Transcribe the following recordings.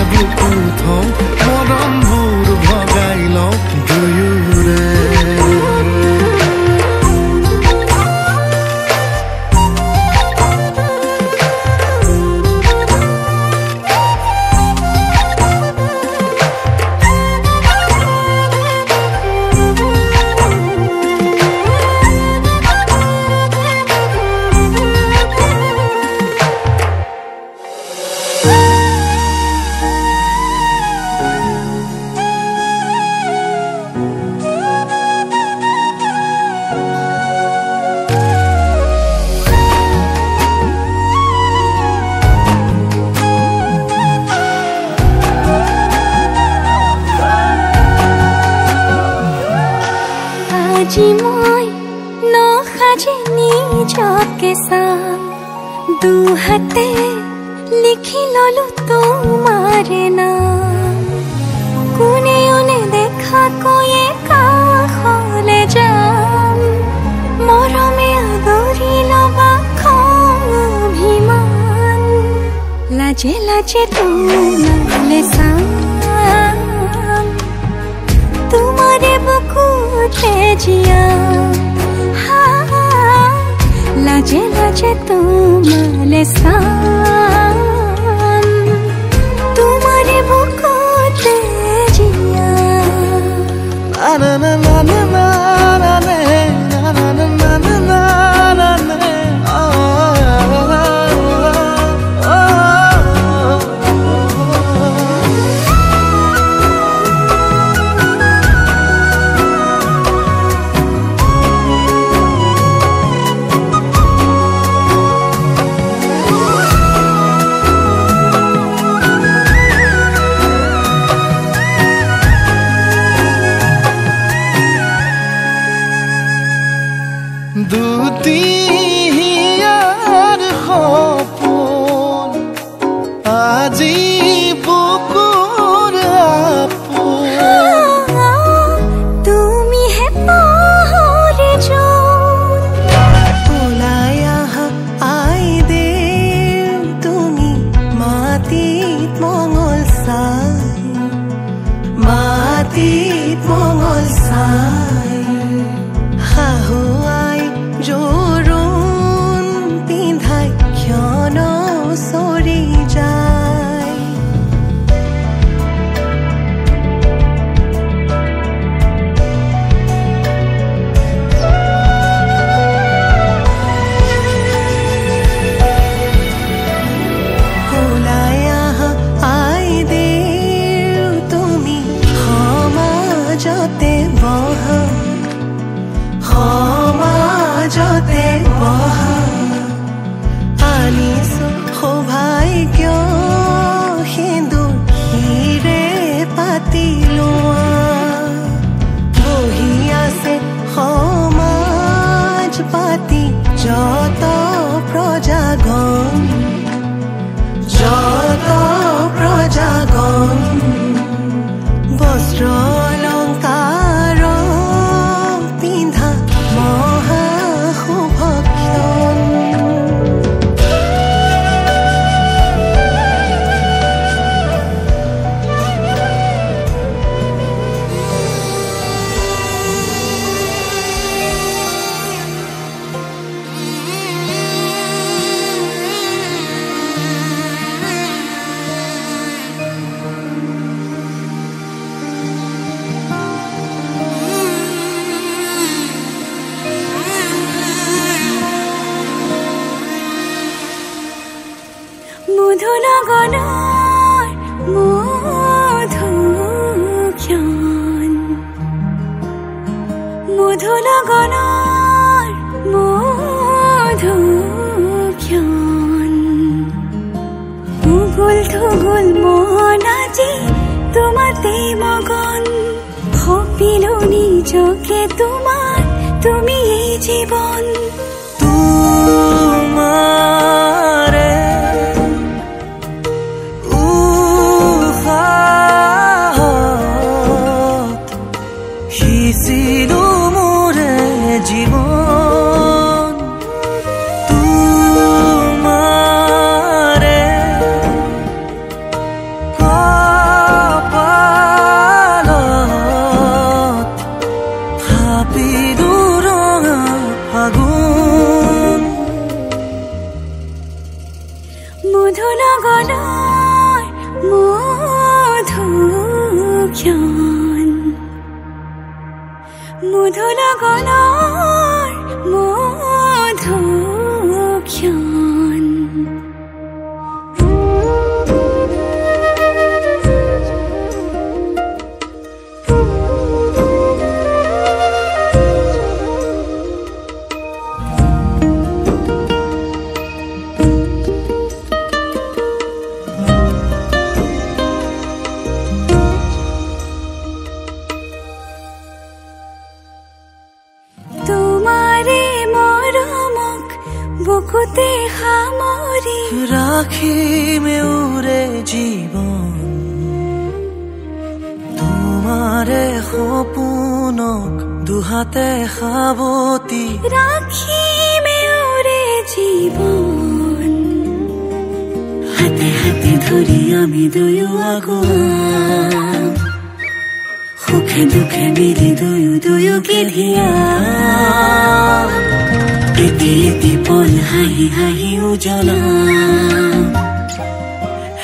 বুকু থওঁ মৰমবোৰ ভগাই লওঁ দুয়োৰে আজি মই নসাজে নিজকে চাম দুহাতে লিখি ললো তোমাৰে নাম কোনেও নেদেখা কৈয়ে কাষলে যাম মৰমে আদৰি লবা খং অভিমান লাজে লাজে তোমালে চাম तुम्हारे बुकुटे जिया लाजे लाजे तुम्हारे साम तुम्हारे बुकुटे जिया ना ना ना ना ना ना ना ना ना ना ना ना দুটিয়াৰ সপোন আজি বুকুৰ আপোন তুমি হে পাহৰি যোন ওলাই আহা আই দে তুমি মাটিত মঙল চাই হাহুৱাই জোৰোণ পিন্ধাই ক্ষণ চৰি যায় ওলাই আহা আই দে তুমি সমাজতে বহা সমাজতে বহা আনিছো সৌভাগ্য সিন্দুৰে পাতি লোৱা বহি আছে সমাজ পাতি যত প্ৰজাগণ বস্ত্ৰ অলংকাৰ পিন্ধা মহা শুভক্ষণ মধুনগনৰ মধুক্ষণ মধুনগনৰ মধুক্ষণ উগুল থুগুল মন আজি তোমাতে মগন ভাবিলো নিজকে তোমাৰ তুমি এই জীৱন তোমাৰে সিঁচিলো মোৰে জীৱন তোমাৰে মধু লগনৰ মধুক্ষণ বুকুতে সামৰি ৰাখিমে উৰে জীৱন তোমাৰে সপোনক দুহাতে সাৱতি ৰাখিমে উৰে জীৱন হাতে হাতে ধৰি আমি দুয়ো আগুৱাম সুখে দুখে মিলি দুয়োকে ধিয়াম এটি এটি পল হাঁহি হাঁহি উজ্বলাম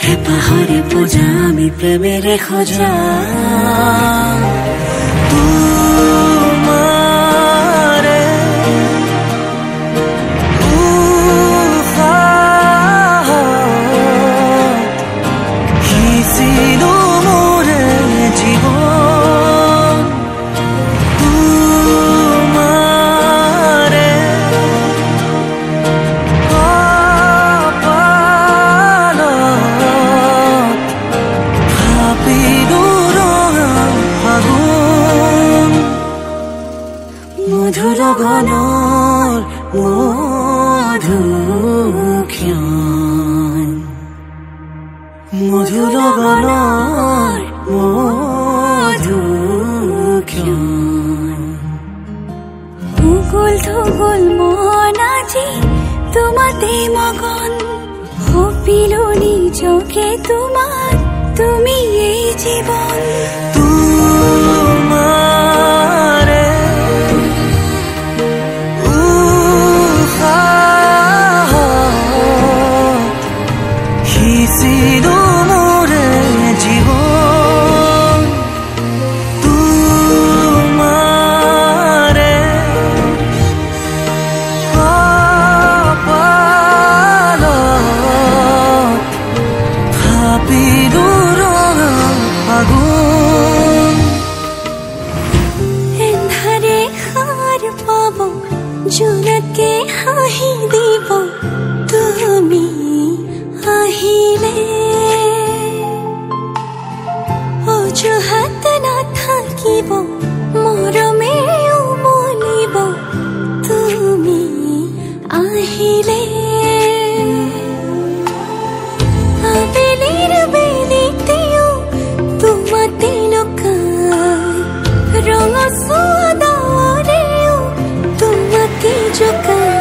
হেঁপাহৰে পূজা আমি প্ৰেমেৰে সজাম তোমাৰে উশাহত সিঁচিলো মোৰে জীৱন তোমাৰে কপালত থাপিলো ৰঙা ফাগুন মধু লগনৰ মধুক্ষণ মধু লগনৰ মধুক্ষণ উগুল থুগুল মন আজি তোমাতে মগন সপিলো নিজকে তোমাৰ তুমি এই জীৱন তোমাৰে উশাহত সিঁচিলো মোৰে জীৱন তোমাৰে কপালত থাপিলো ৰঙা ফাগুন এন্ধাৰে সাৰ পাব জোনাকে হাঁহি দিব তুমি আহিলে অজুহাত নাথাকিব মৰমে উমলিব তুমি আহিলে আবেলিৰ বেলিতেও তোমাতে লুকাই ৰঙচুৱা ডাৱৰেও তোমাকে জোকাই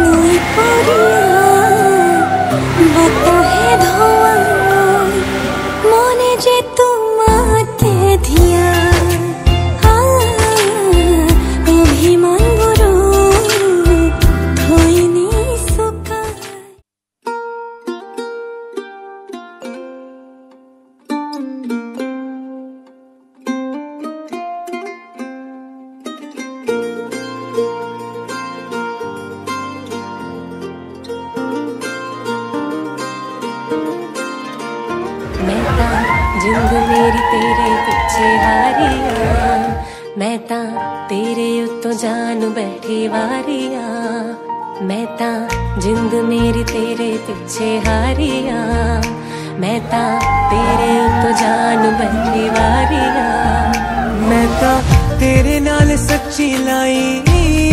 নৈ পৰিয়া বতাহে ধোৱাই মনে যে তোমাতে ধিয়া অভিমানবোৰো থৈ নিচুকাই जिंद मेरी तेरे पिछे हारिया मैं ता तेरे उत्तों जान बैठी वारिया मैं ता जिंद मेरी तेरे पिछे हारिया मैं ता तेरे उत्तों जान बैठी वारिया मैं ता तेरे नाल सच्ची लाई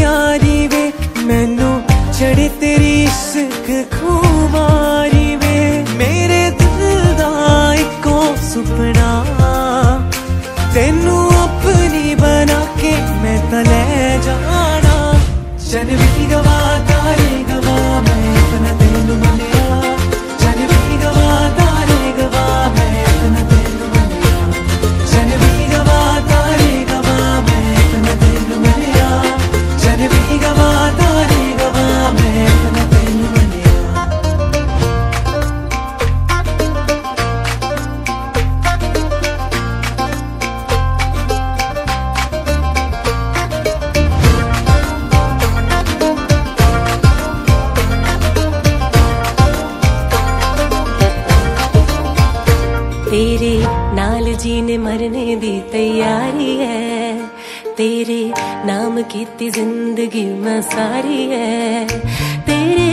यारी वे मैनू चढ़े तेरी इश्क खुमारी वे मेरे दिल दा इको सुपना तेनू अपनी बना के मैं ता ले जाना चल भी गवा तारे गवा मैं अपना तेनू मनिया चल भी गवा तारे गवा मैं अपना तेनू मनिया चल भी गवा तारे गवा मैं अपना तेनू मनिया चल भी गवा तारे गवा मैं अपना तेनू मनिया तेरे नाल जीने मरने दी तैयारी है, तेरे नाम कीती जिंदगी मैं सारी है, तेरे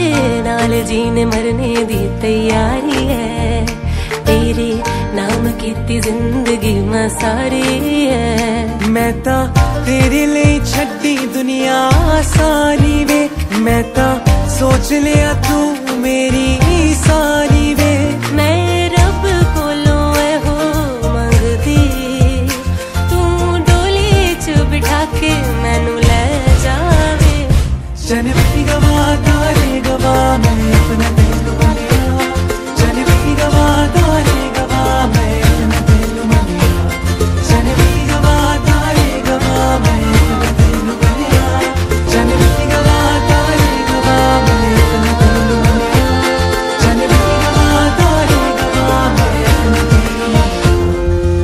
नाल जीने मरने दी तैयारी है, तेरे नाम कीती जिंदगी मैं सारी है। मैं ता तेरे लिए छड्डी दुनिया सारी वे, मैं ता सोच लिया तू मेरी सारी वे। मैं रब कोलों हो मंगदी, तू डोली च बिठा के मैनू ले जावे। चन भी गवा तारे गवा मैं अपना दिल बनिया, चन भी गवा तारे गवा मैं अपना दिल बनिया, चन भी गवा तारे गवा मैं अपना दिल बनिया, चन भी गवा तारे गवा मैं अपना दिल बनिया, चन भी गवा तारे गवा मैं अपना दिल बनिया,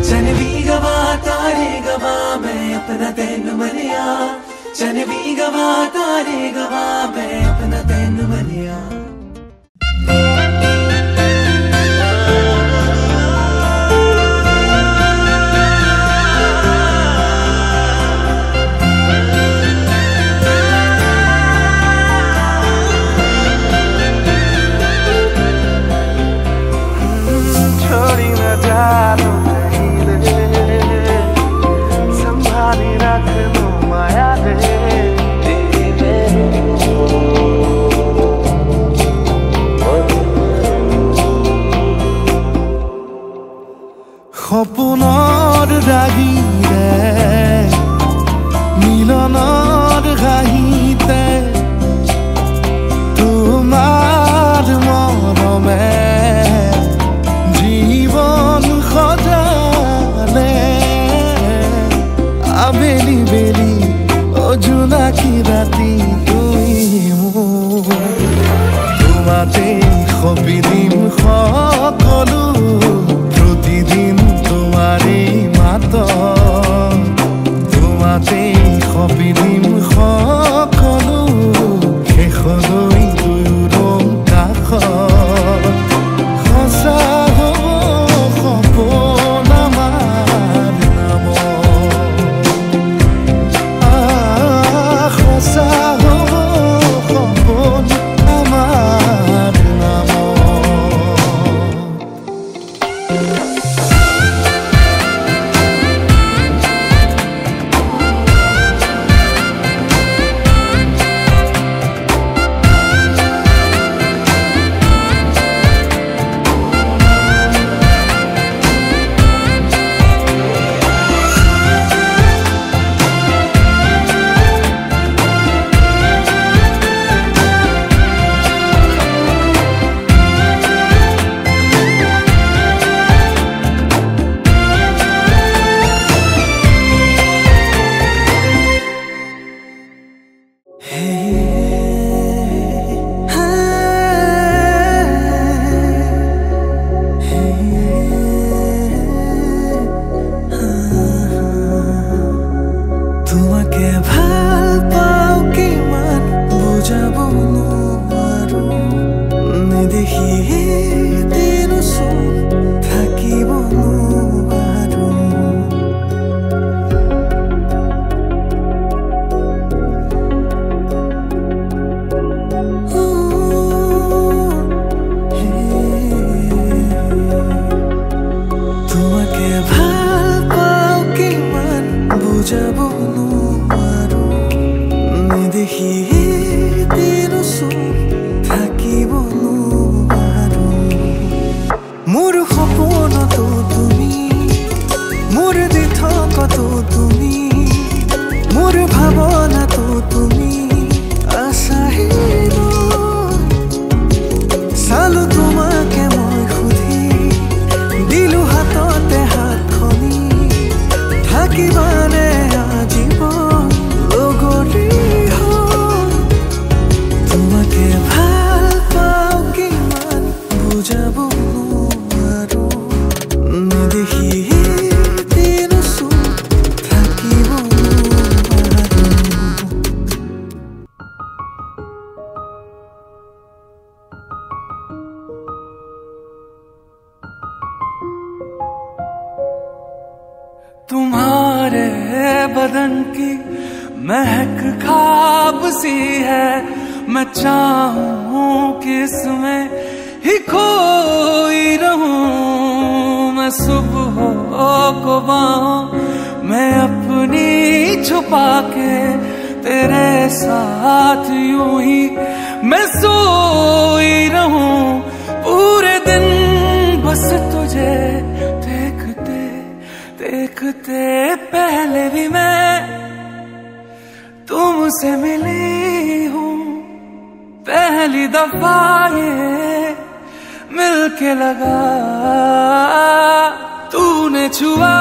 चन भी गवा तारे गवा मैं अपना दिल बनिया, चन भी गवा तारे गवा मैं अपना दिल बनिया। छोड़ी न जानो कहीं रे, संभाली रख लो माया दे तेरी मेरी। সপোনৰ ৰাগিৰে মিলনৰ ঘাঁহিতে তোমাৰ মৰমে জীবন সজালে, আবেলি বেলি অজোনাকি ৰাতি তুমি মোৰ, তোমাতে সপিদিম সকলো প্ৰতিদিন তোমাৰে মাত, তোমাতে সপিদিম সকলো শেষলৈ দুয়োৰ কাষত। সঁচা হ'ব সপোন আমাৰ নামত, সঁচা হ'ব সপোন আমাৰ নামত। তোমাকে ভাল পাও কিমান বুজাব নোৱাৰো, নেদেখি দিনচোন থাকিব নোৱাৰো। তোমাকে ভাল পাও কিমান বুজাব নোৱাৰো, নেদেখি দিনচোন থাকিব নোৱাৰো। মোৰ সপোনতো তুমি, মোৰ দিঠকতো তুমি, মোৰ ভাৱনাতো তুমি আছাহিলো। চালো তোমাকে মই সুধি, দিলো হাততে হাতখনি, থাকিবানে আজীৱন লগৰী হৈ। তোমাকে ভাল পাও কিমান বুজাব নোৱাৰো, নেদেখি দিনচোন থাকিব নোৱাৰো। तुम्हारे बदन की महक ख्वाब सी है, मैं चाहूं कि इसमें ही खोई रहूं। मैं सुबह को बाहों मैं अपनी छुपा के तेरे साथ यूं ही मैं सोई रहूं। पूरे दिन बस तुझे देखते देखते पहले भी मैं तुमसे मिली हूँ। पहली दफा ये मिलके लगा, तूने छुआ